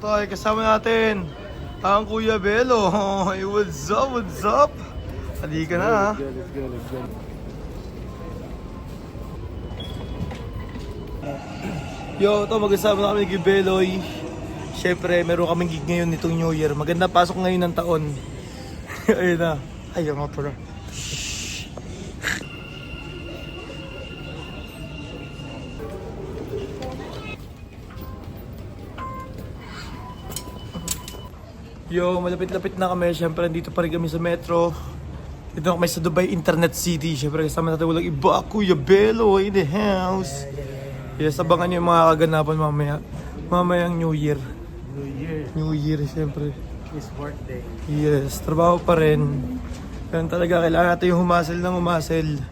Patay, kasama natin ang Kuya Belo. Hey, what's up, what's up? Halika na ha. Let's go. Yo, ito magkasama na kami ni Kuya Beloy. Siyempre, meron kaming gig ngayon nitong New Year. Maganda pasok ngayon ng taon. Ayun na. Ay, ang motor na. Yo, malapit-lapit na kami. Siyempre, dito pa rin kami sa metro. Dito na kami sa Dubai Internet City. Siyempre, kasama natin walang iba. Kuya Belo in the house. Yes, abangan nyo yung mga kaganapan mamaya. Mamayang New Year. New Year, siyempre. His birthday. Yes, trabaho pa rin. Kaya talaga, kailangan natin yung humasel ng humasel.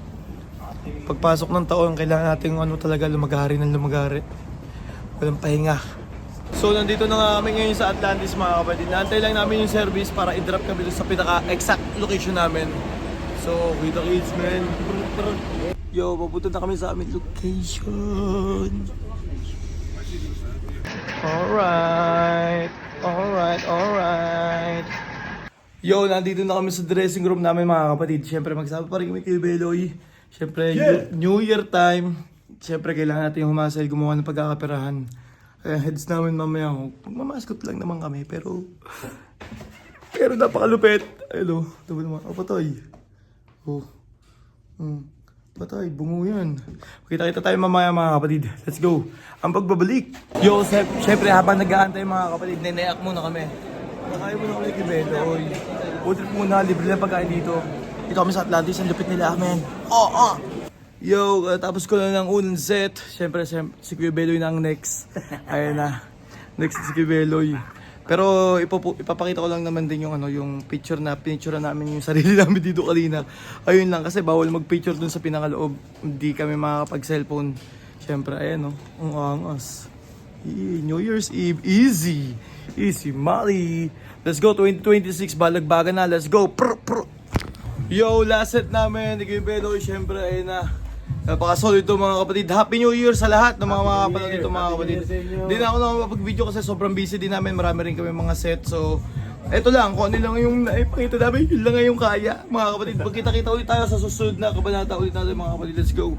Pagpasok ng taon, kailangan natin yung ano talaga, lumagari ng lumagari. Walang pahinga. So, nandito na nga kami ngayon sa Atlantis, mga kapatid. Naantay lang namin yung service para i-drop kami doon sa pinaka-exact location namin. So, kita kids, man. Yo, papunta na kami sa aming location. Alright. Yo, nandito na kami sa dressing room namin, mga kapatid. Siyempre, magsama pa rin kami kay Beloy. Siyempre, New Year time. Siyempre, kailangan natin humasel, gumawa ng pagkakaperahan. Kaya heads namin mamaya, magmamaskot lang naman kami, pero napakalupit. Ayun o, diba naman, patay. Patay, bungo yan. Kita-kita tayo mamaya, mga kapatid. Let's go. Ang pagbabalik. Yo, syempre habang nag-aantay, mga kapatid, neneak muna kami. Nakain muna kami kay Beloy. Udrip muna, libre lang pagkain dito. Dito kami sa Atlantis, ang lupit nila, amen. Yo, tapos ko lang ng unang set. Siyempre, si Kuya Beloy na ang next. Ayun na. Next si Kuya Beloy. Pero ipapakita ko lang naman din yung yung picture namin yung sarili namin dito kanina. Ayun lang kasi bawal mag-picture dun sa pinakaloob. Hindi kami makakapag-cellphone. Siyempre, ayan ang angas. New Year's Eve, easy. Easy, Molly. Let's go, 2026, balagbagan na. Let's go. Yo, last set namin ni Kuya Beloy. Siyempre, ayun na. Napaka-solid ito, mga kapatid. Happy New Year sa lahat ng mga kapatid dito, mga kapatid. Hindi na ako nakapag-video kasi sobrang busy din namin. Marami rin kami mga set. So, eto lang. Kung ano lang yung naipakita namin, yun lang yung kaya, mga kapatid. Pagkita-kita ulit tayo sa susunod na kabanata ulit natin, mga kapatid. Let's go.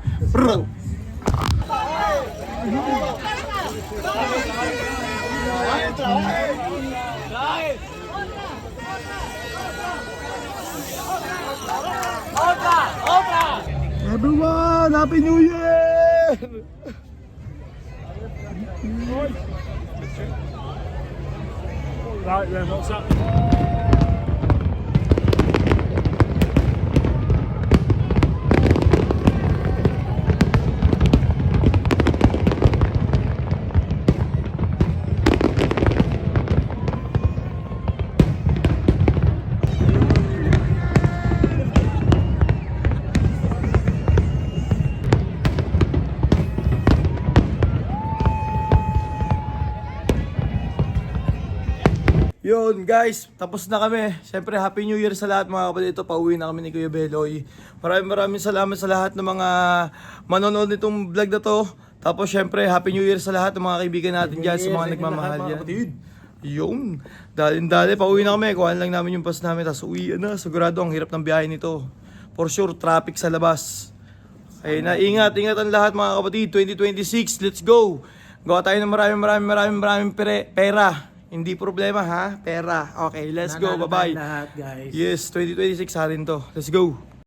Everyone, Happy New Year! Right then, what's up? Yun guys, tapos na kami. Siyempre, Happy New Year sa lahat, mga kapatid. Ito, pauwi na kami ni Kuya Beloy. Maraming salamat sa lahat ng mga manonood nitong vlog na to. Tapos siyempre, Happy New Year sa lahat ng mga kaibigan natin dyan, sa mga nagmamahal dyan. Yun, dali, pauwi na kami. Kuhaan lang namin yung pass namin, tapos uwi na. Sigurado, ang hirap ng biyahe nito. For sure, traffic sa labas. Ayun na, ingat ang lahat, mga kapatid. 2026, let's go. Gawa tayo ng maraming pera. Hindi problema ha, pera. Okay, let's go, bye-bye. Lahat, guys. Yes, 2026 sa rin to. Let's go.